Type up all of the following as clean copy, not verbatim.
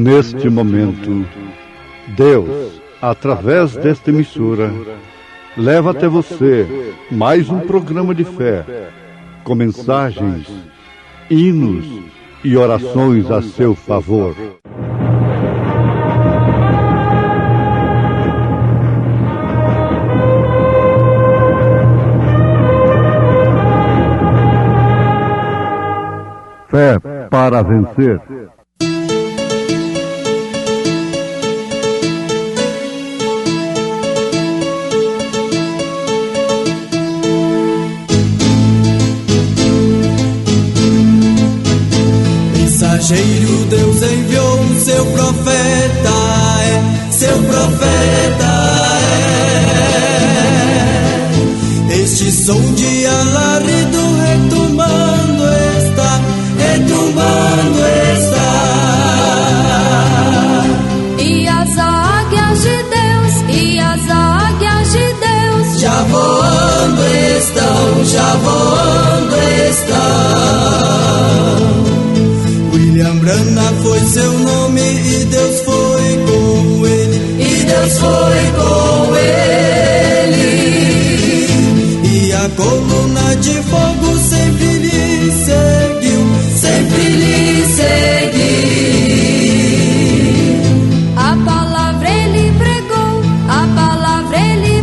Neste momento, Deus, através desta emissora, leva até você mais um programa de fé, com mensagens, hinos e orações a seu favor. Fé para vencer. Mensageiro, Deus enviou o seu profeta, seu profeta Este som de alarido retumbando está, E as águias de Deus, já voando estão. William Branham foi seu nome e Deus foi com ele, E a coluna de fogo sempre lhe seguiu. A palavra ele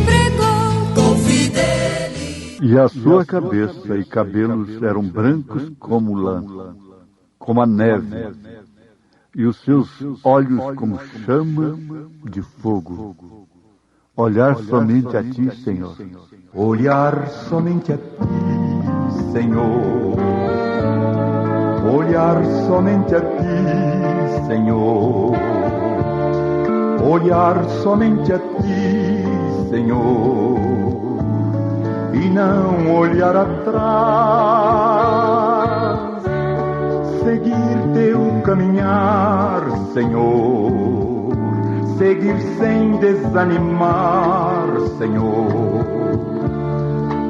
pregou com fidelidade. E a sua cabeça e cabelos eram brancos como lã, como a neve, e os seus olhos como chama de fogo. Olhar somente a ti, Senhor. Olhar somente a ti, Senhor. Olhar somente a ti, Senhor. Olhar somente a ti, Senhor. E não olhar atrás. Seguir teu caminhar, Senhor. Seguir sem desanimar, Senhor.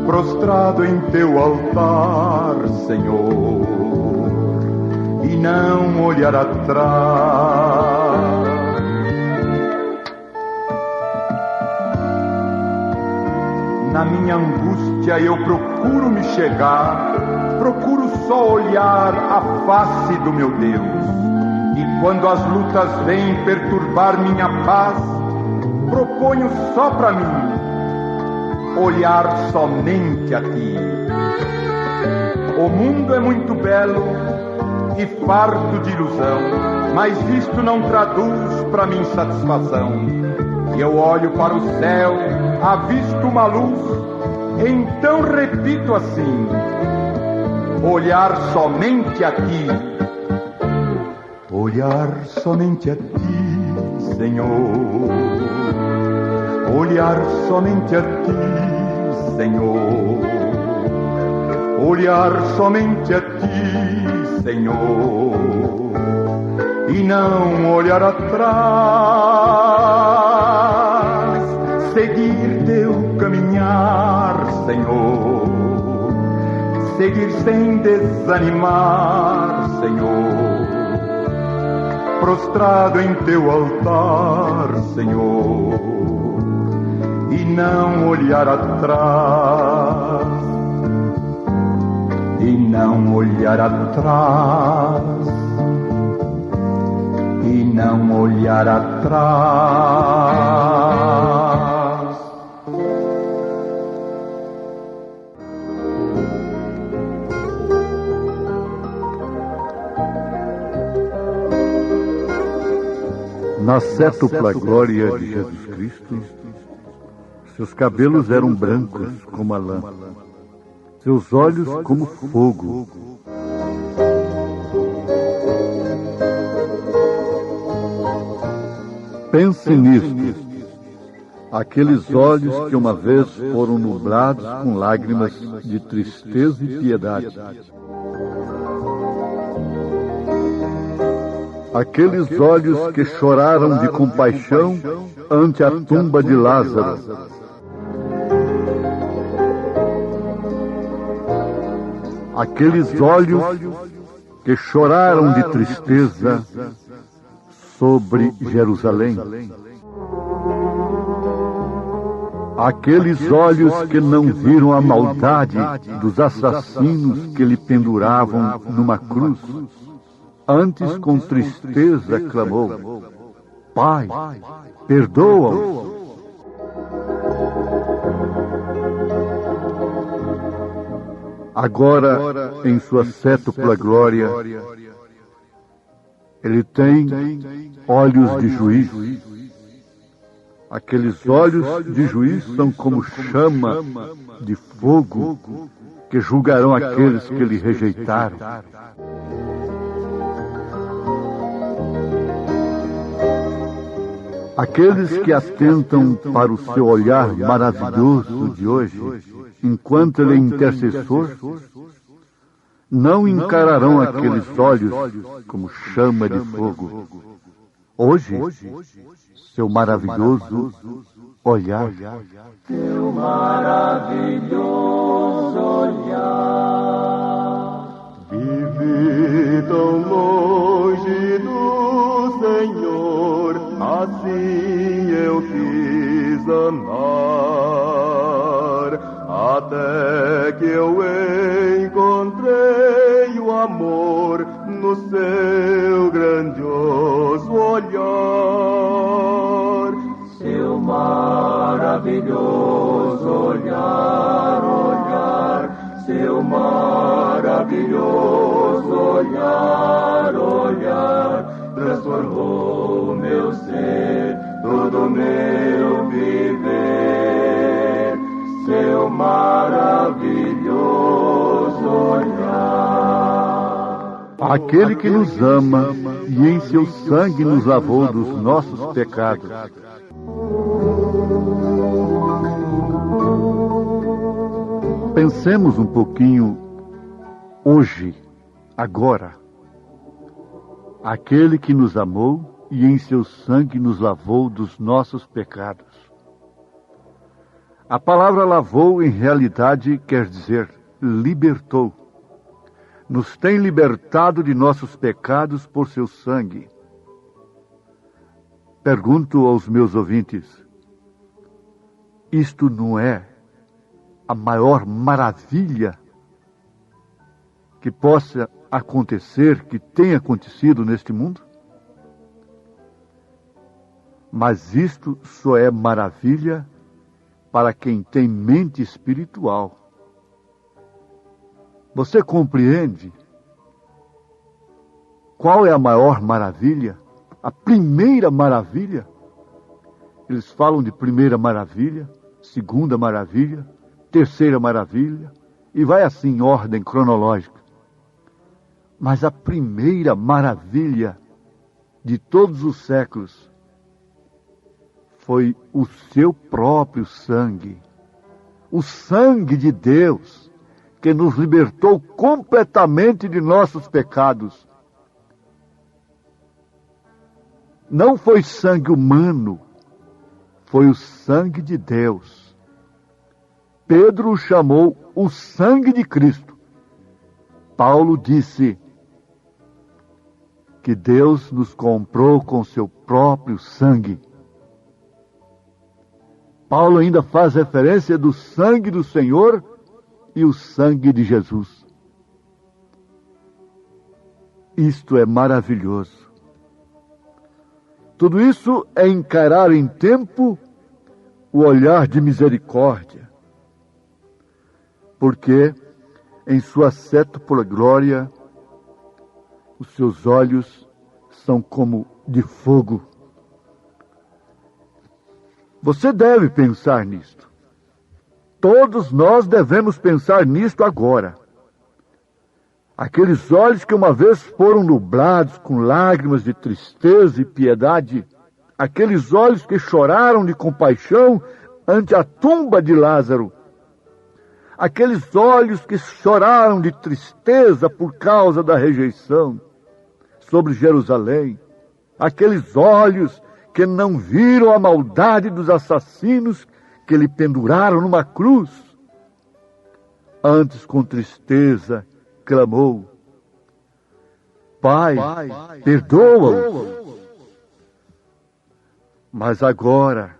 Prostrado em teu altar, Senhor. E não olhar atrás. Na minha angústia eu procuro me chegar, procuro só olhar a face do meu Deus. E quando as lutas vêm perturbar minha paz, proponho só pra mim olhar somente a ti. O mundo é muito belo e farto de ilusão, mas isto não traduz pra mim satisfação. E eu olho para o céu, avisto uma luz, então repito assim: olhar somente a ti. Olhar somente a ti, Senhor. Olhar somente a ti, Senhor. Olhar somente a ti, Senhor. E não olhar atrás. Seguir teu caminhar, Senhor. Seguir sem desanimar, Senhor. Prostrado em teu altar, Senhor, e não olhar atrás, e não olhar atrás, e não olhar atrás. Na cétupla glória de Jesus Cristo, seus cabelos eram brancos como a lã, seus olhos como fogo. Pense nisto, aqueles olhos que uma vez foram nublados com lágrimas de tristeza e piedade. Aqueles olhos que choraram de compaixão ante a tumba de Lázaro. Aqueles olhos que choraram de tristeza sobre Jerusalém. Aqueles olhos que não viram a maldade dos assassinos que lhe penduravam numa cruz, antes com tristeza clamou: Pai, perdoa-os. Agora, em sua sétupla glória, ele tem olhos de juiz. Aqueles olhos de juiz são como chama de fogo que julgarão aqueles que lhe rejeitaram. Aqueles que atentam para o seu olhar maravilhoso de hoje, enquanto ele é intercessor, não encararão aqueles olhos como chama de fogo. Hoje, seu maravilhoso olhar. Seu maravilhoso olhar. Vivi tão longe do Senhor, assim eu quis andar, até que eu encontrei o amor no seu grandioso olhar. Seu maravilhoso olhar, olhar, seu maravilhoso olhar, olhar, transformou meu ser, todo meu viver. Seu maravilhoso olhar. Aquele que nos ama e em seu sangue nos lavou dos nossos pecados. Pensemos um pouquinho hoje, agora. Aquele que nos amou e em seu sangue nos lavou dos nossos pecados. A palavra lavou, em realidade, quer dizer libertou. Nos tem libertado de nossos pecados por seu sangue. Pergunto aos meus ouvintes, isto não é a maior maravilha que possa acontecer, que tenha acontecido neste mundo? Mas isto só é maravilha para quem tem mente espiritual. Você compreende qual é a maior maravilha? A primeira maravilha? Eles falam de primeira maravilha, segunda maravilha, terceira maravilha, e vai assim em ordem cronológica. Mas a primeira maravilha de todos os séculos foi o seu próprio sangue. O sangue de Deus, que nos libertou completamente de nossos pecados. Não foi sangue humano, foi o sangue de Deus. Pedro o chamou o sangue de Cristo. Paulo disse que Deus nos comprou com seu próprio sangue. Paulo ainda faz referência do sangue do Senhor e o sangue de Jesus. Isto é maravilhoso. Tudo isso é encarar em tempo o olhar de misericórdia, porque em sua sétupla glória os seus olhos são como de fogo. Você deve pensar nisto. Todos nós devemos pensar nisto agora. Aqueles olhos que uma vez foram nublados com lágrimas de tristeza e piedade, aqueles olhos que choraram de compaixão ante a tumba de Lázaro, aqueles olhos que choraram de tristeza por causa da rejeição sobre Jerusalém, aqueles olhos que não viram a maldade dos assassinos que lhe penduraram numa cruz, antes com tristeza clamou: Pai, perdoa-os, Mas agora,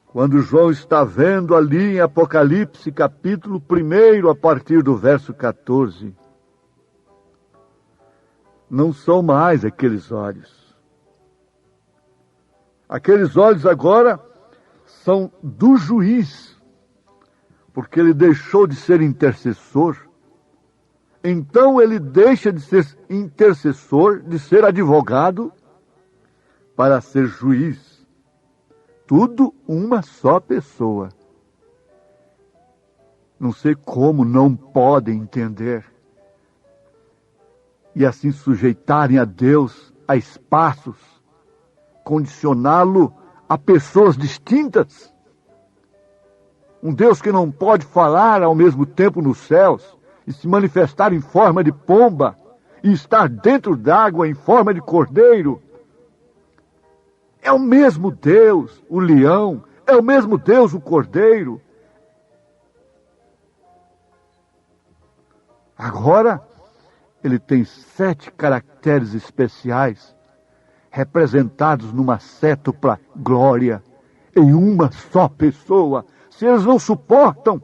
quando João está vendo ali em Apocalipse, capítulo 1, a partir do verso 14, não são mais aqueles olhos. Aqueles olhos agora são do juiz, porque ele deixou de ser intercessor. Então ele deixa de ser intercessor, de ser advogado, para ser juiz. Tudo uma só pessoa. Não sei como não podem entender. E assim sujeitarem a Deus a espaços, condicioná-lo a pessoas distintas. Um Deus que não pode falar ao mesmo tempo nos céus e se manifestar em forma de pomba e estar dentro d'água em forma de cordeiro. É o mesmo Deus, o leão, é o mesmo Deus, o cordeiro. Agora, ele tem 7 caracteres especiais, representados numa cétupla glória, em uma só pessoa. Se eles não suportam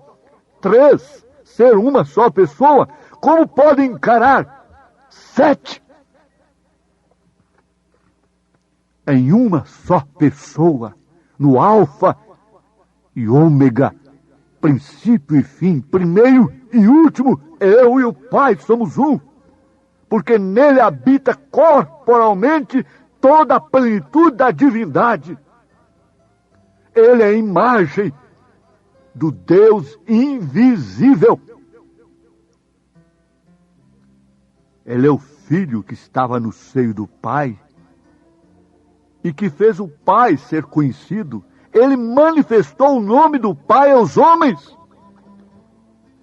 3 ser uma só pessoa, como podem encarar 7? Em uma só pessoa, no alfa e ômega, princípio e fim, primeiro e último, eu e o Pai somos um, porque nele habita corporalmente toda a plenitude da divindade. Ele é a imagem do Deus invisível. Ele é o Filho que estava no seio do Pai, e que fez o Pai ser conhecido. Ele manifestou o nome do Pai aos homens.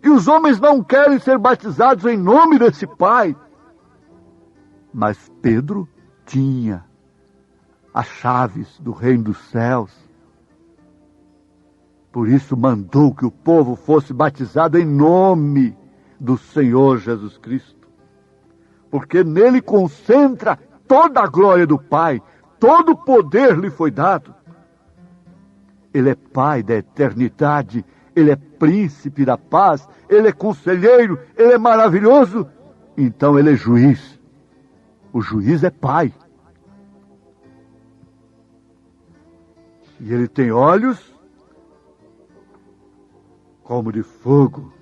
E os homens não querem ser batizados em nome desse Pai. Mas Pedro tinha as chaves do reino dos céus. Por isso mandou que o povo fosse batizado em nome do Senhor Jesus Cristo. Porque nele concentra toda a glória do Pai. Todo o poder lhe foi dado. Ele é Pai da eternidade. Ele é príncipe da paz. Ele é conselheiro. Ele é maravilhoso. Então ele é juiz. O juiz é Pai. E ele tem olhos como de fogo,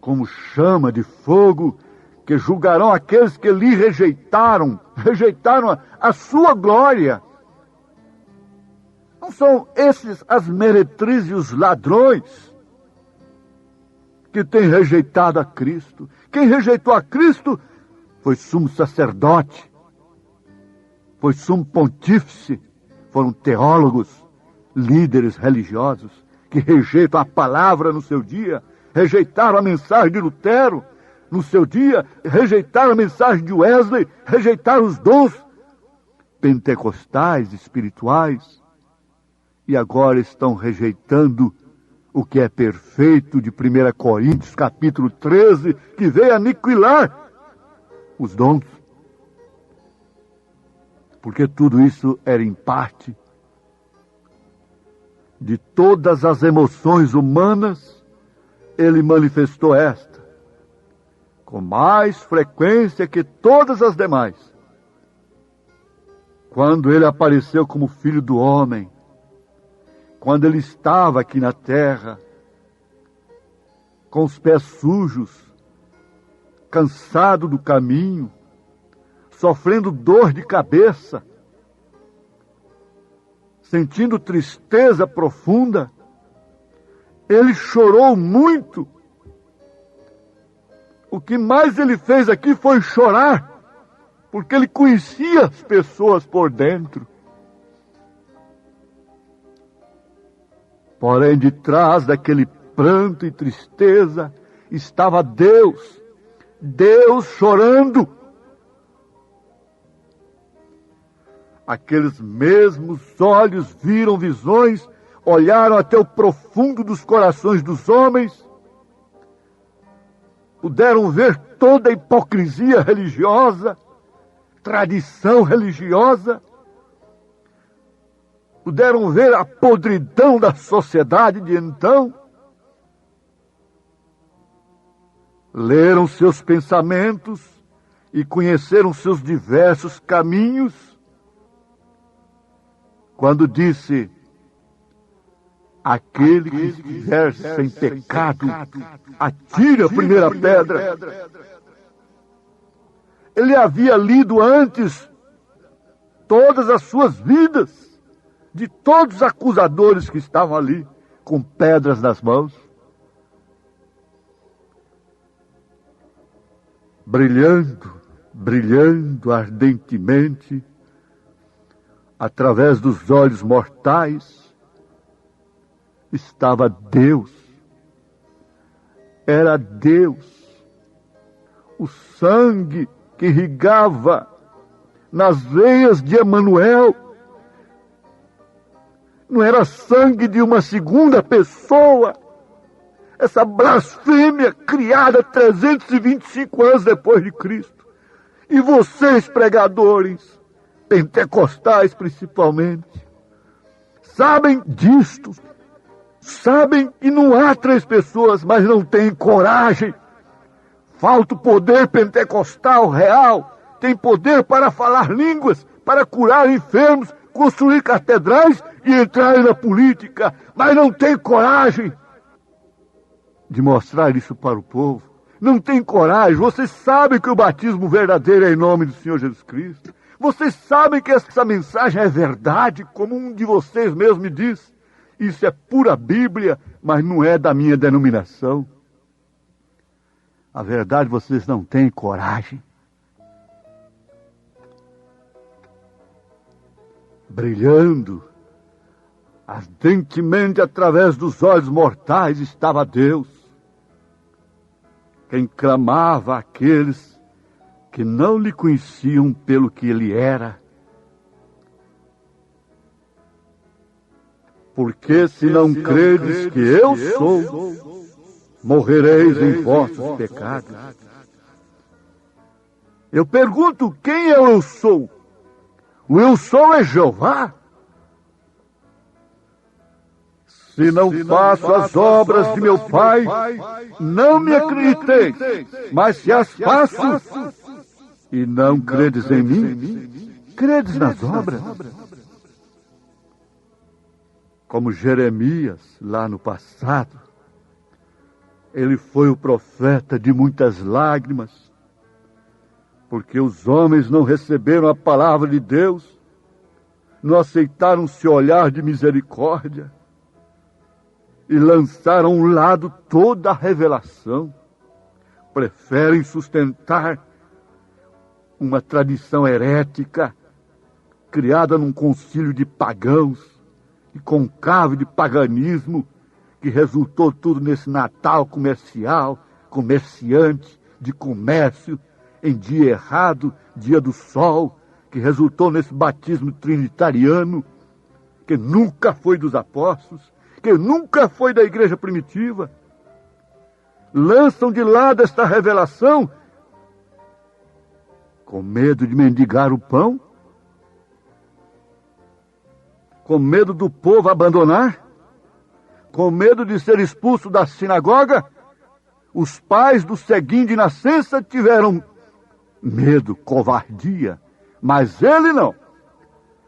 como chama de fogo, que julgarão aqueles que lhe rejeitaram a sua glória. Não são esses as meretrizes e os ladrões que têm rejeitado a Cristo. Quem rejeitou a Cristo foi sumo sacerdote, foi sumo pontífice, foram teólogos, líderes religiosos, que rejeitam a palavra no seu dia, rejeitaram a mensagem de Lutero no seu dia, rejeitaram a mensagem de Wesley, rejeitaram os dons pentecostais, espirituais, e agora estão rejeitando o que é perfeito de 1 Coríntios, capítulo 13, que veio aniquilar os dons. Porque tudo isso era em parte de todas as emoções humanas, ele manifestou esta, com mais frequência que todas as demais. Quando ele apareceu como Filho do Homem, quando ele estava aqui na terra, com os pés sujos, cansado do caminho, sofrendo dor de cabeça, sentindo tristeza profunda, ele chorou muito. O que mais ele fez aqui foi chorar, porque ele conhecia as pessoas por dentro. Porém, de trás daquele pranto e tristeza, estava Deus chorando. Aqueles mesmos olhos viram visões, olharam até o profundo dos corações dos homens, puderam ver toda a hipocrisia religiosa, tradição religiosa, puderam ver a podridão da sociedade de então, leram seus pensamentos e conheceram seus diversos caminhos, quando disse: aquele que estiver sem pecado, atire a primeira pedra. Ele havia lido antes todas as suas vidas, de todos os acusadores que estavam ali, com pedras nas mãos. Brilhando ardentemente, através dos olhos mortais, estava Deus. Era Deus. O sangue que irrigava nas veias de Emanuel não era sangue de uma segunda pessoa. Essa blasfêmia criada 325 anos depois de Cristo. E vocês, pregadores, pentecostais principalmente, sabem disto. Sabem que não há 3 pessoas, mas não têm coragem. Falta o poder pentecostal real. Tem poder para falar línguas, para curar enfermos, construir catedrais e entrar na política, mas não tem coragem de mostrar isso para o povo. Não tem coragem. Vocês sabem que o batismo verdadeiro é em nome do Senhor Jesus Cristo. Vocês sabem que essa mensagem é verdade, como um de vocês mesmo me disse. Isso é pura Bíblia, mas não é da minha denominação. A verdade, vocês não têm coragem. Brilhando ardentemente através dos olhos mortais estava Deus. Quem clamava àqueles que não lhe conheciam pelo que ele era. Porque se não credes que eu sou, morrereis em vossos pecados. Eu pergunto, quem eu sou? O eu sou é Jeová? Se não faço as obras de meu Pai, não me acrediteis, mas se as faço e não credes em mim, credes nas obras. Como Jeremias, lá no passado, ele foi o profeta de muitas lágrimas, porque os homens não receberam a palavra de Deus, não aceitaram seu olhar de misericórdia e lançaram ao lado toda a revelação. Preferem sustentar uma tradição herética criada num concílio de pagãos e conclave de paganismo que resultou tudo nesse Natal comercial, comerciante, de comércio, em dia errado, dia do sol, que resultou nesse batismo trinitariano, que nunca foi dos apóstolos, que nunca foi da igreja primitiva. Lançam de lado esta revelação com medo de mendigar o pão, com medo do povo abandonar, com medo de ser expulso da sinagoga. Os pais do ceguinho de nascença tiveram medo, covardia, mas ele não.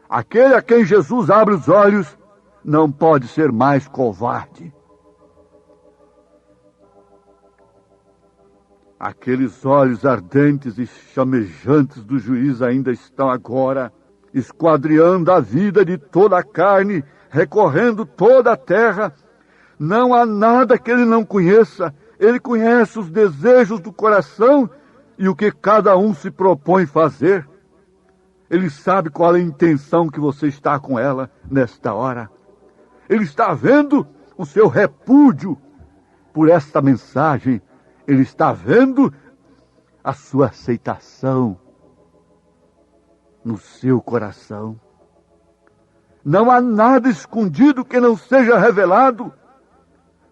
Aquele a quem Jesus abre os olhos não pode ser mais covarde. Aqueles olhos ardentes e chamejantes do juiz ainda estão agora esquadriando a vida de toda a carne, recorrendo toda a terra. Não há nada que ele não conheça. Ele conhece os desejos do coração e o que cada um se propõe fazer. Ele sabe qual é a intenção que você está com ela nesta hora. Ele está vendo o seu repúdio por esta mensagem. Ele está vendo a sua aceitação no seu coração. Não há nada escondido que não seja revelado,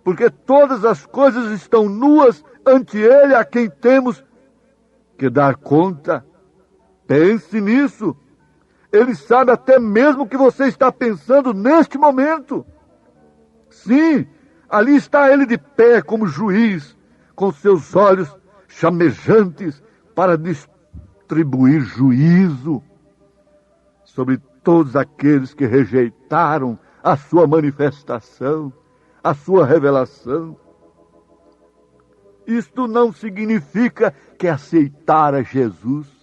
porque todas as coisas estão nuas ante Ele, a quem temos que dar conta. Pense nisso. Ele sabe até mesmo o que você está pensando neste momento. Sim, ali está ele de pé como juiz, com seus olhos chamejantes para distribuir juízo sobre todos aqueles que rejeitaram a sua manifestação, a sua revelação. Isto não significa que aceitar a Jesus.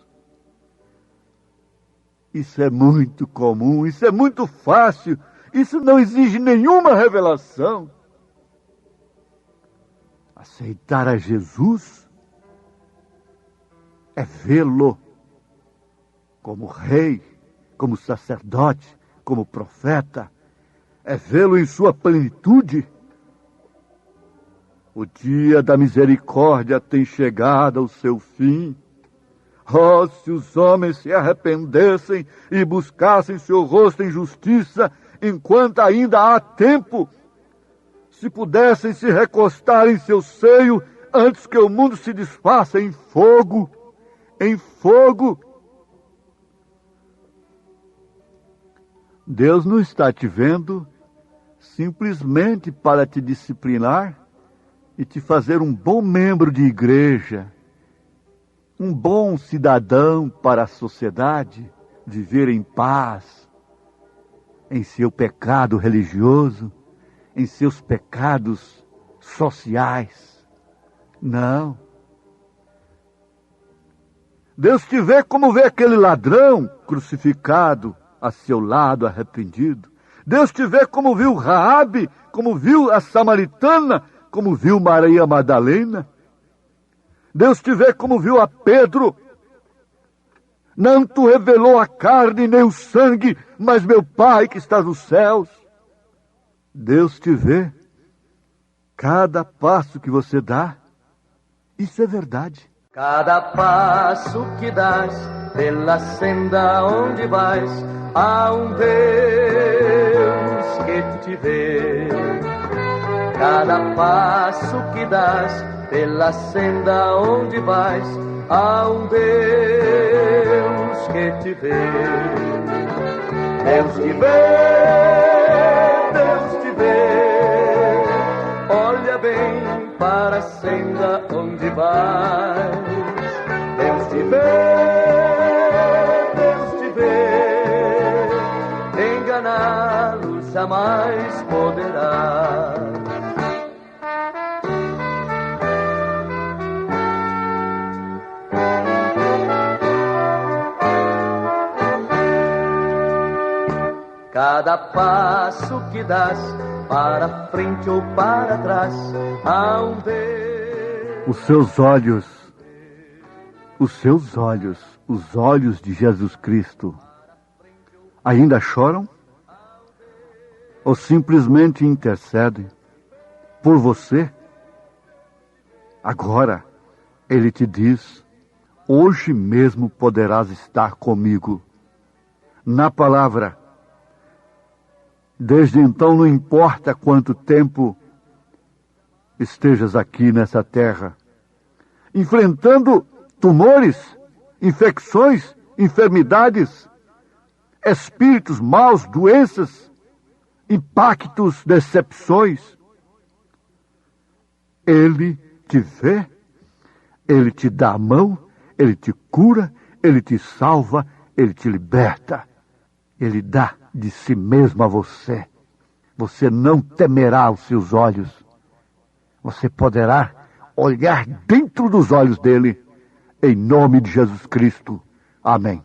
Isso é muito comum, isso é muito fácil, isso não exige nenhuma revelação. Aceitar a Jesus é vê-lo como rei, como sacerdote, como profeta, é vê-lo em sua plenitude. O dia da misericórdia tem chegado ao seu fim. Oh, se os homens se arrependessem e buscassem seu rosto em justiça, enquanto ainda há tempo, se pudessem se recostar em seu seio antes que o mundo se desfaça em fogo, em fogo. Deus não está te vendo simplesmente para te disciplinar e te fazer um bom membro de igreja, um bom cidadão para a sociedade, viver em paz, em seu pecado religioso, em seus pecados sociais. Não. Deus te vê como vê aquele ladrão crucificado a seu lado, arrependido. Deus te vê como viu Raabe, como viu a samaritana, como viu Maria Madalena. Deus te vê como viu a Pedro. Não te revelou a carne nem o sangue, mas meu Pai que está nos céus. Deus te vê cada passo que você dá. Isso é verdade. Cada passo que dás pela senda onde vais, há um Deus que te vê. Cada passo que dás pela senda onde vais, há um Deus que te vê. Deus te vê, Deus te vê. Olha bem para a senda onde vais. Deus te vê, Deus te vê. Enganá-lo jamais poderá. Cada passo que dás, para frente ou para trás, há um Deus. Os seus olhos, os olhos de Jesus Cristo, ainda choram? Ou simplesmente intercedem por você? Agora, Ele te diz, hoje mesmo poderás estar comigo. Na palavra. Desde então, não importa quanto tempo estejas aqui nessa terra, enfrentando tumores, infecções, enfermidades, espíritos maus, doenças, impactos, decepções. Ele te vê, Ele te dá a mão, Ele te cura, Ele te salva, Ele te liberta. Ele dá de si mesmo a você. Você não temerá os seus olhos. Você poderá olhar dentro dos olhos dele, em nome de Jesus Cristo. Amém.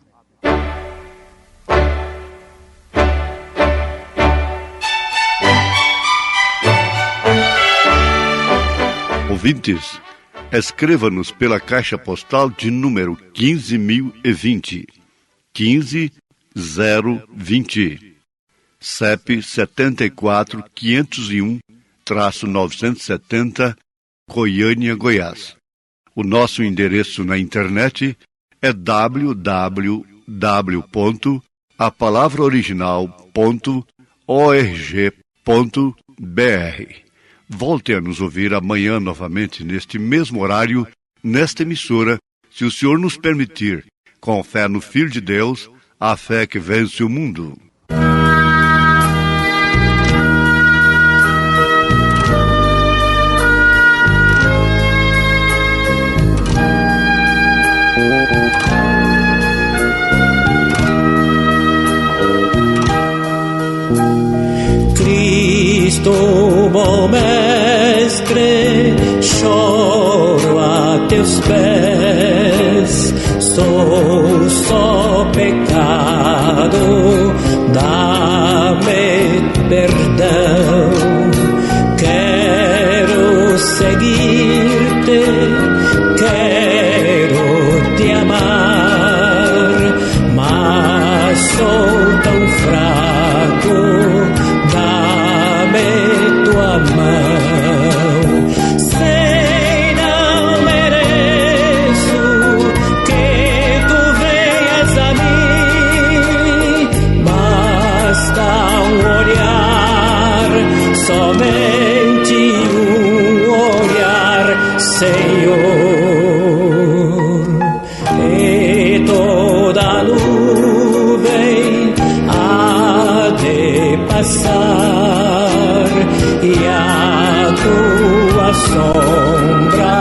Ouvintes, escreva-nos pela caixa postal de número 15.020, 15020, CEP 74-501-970, Goiânia, Goiás. O nosso endereço na internet é www.apalavraoriginal.org.br. Volte a nos ouvir amanhã novamente neste mesmo horário, nesta emissora, se o Senhor nos permitir, com fé no Filho de Deus, a fé que vence o mundo. Cristo, bom mestre, choro a teus pés, sou só pecado, dá-me perdão, quero seguir-te, quero te amar, mas sou tão fraco, dá-me tua mão. Sei não mereço que tu venhas a mim, basta um olhar, somente um olhar, Senhor, e toda nuvem há de passar e a tua sombra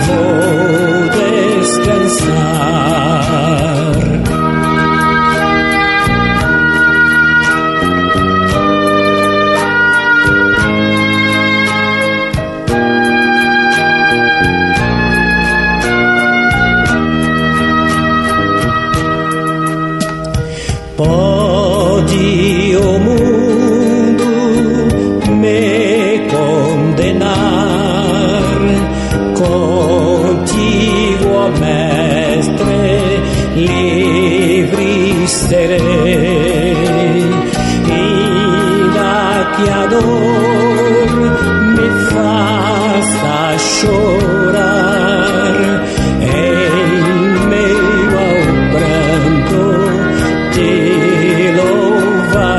vou descansar. Pode o mundo me condenar, contigo, ó Mestre, livre serei, ainda que a dor me faça chorar, em meio ao pranto te louvarei.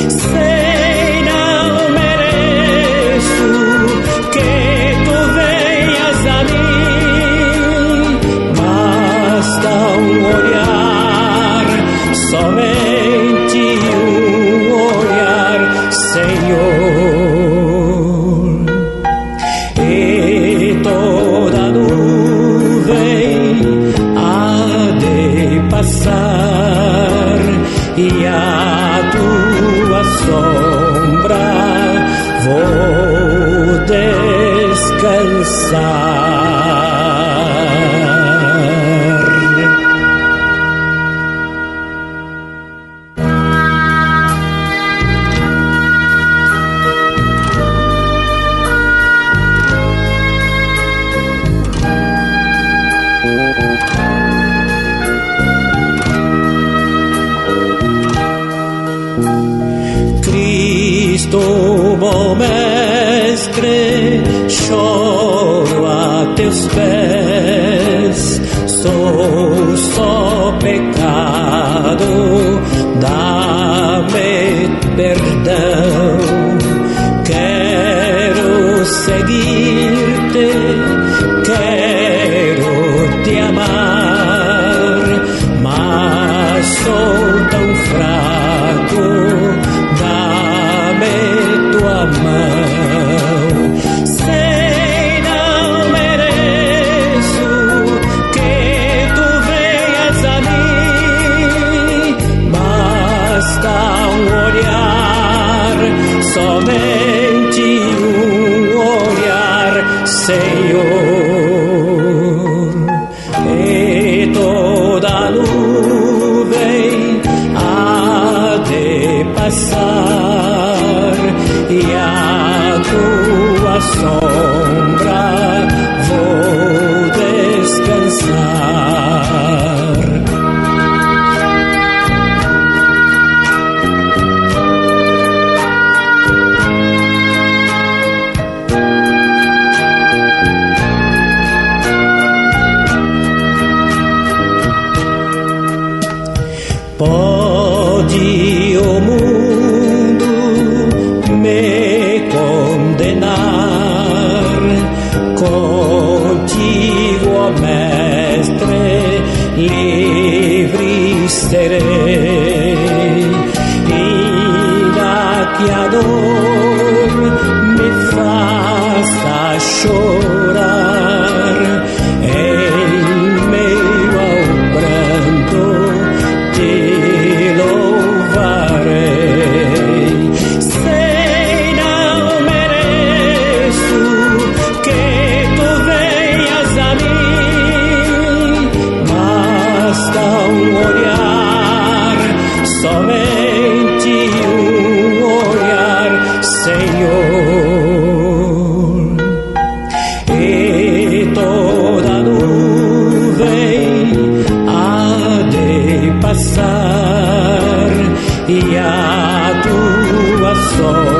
Sei não mereço que tu venhas a mim, basta um olhar, somente um olhar, Senhor, e toda nuvem há de passar e a tua sombra vou descansar. Cristo, bom mestre, choro a teus pés, sou só pecado, dá-me perdão, quero seguir-te, quero te amar, mas sou tão fraco, dá-me tua mão. Sei não mereço que tu venhas a mim, basta um olhar, somente um olhar, Senhor, e toda nuvem há de passar e a tua sombra vou descansar. Pode o mundo me condenar, serei, ainda que a dor me faça chorar, em meio ao pranto te louvarei. Sei não mereço que tu venhas a mim, basta um olhar, somente um olhar, Senhor, e toda nuvem há de passar, e a tua sombra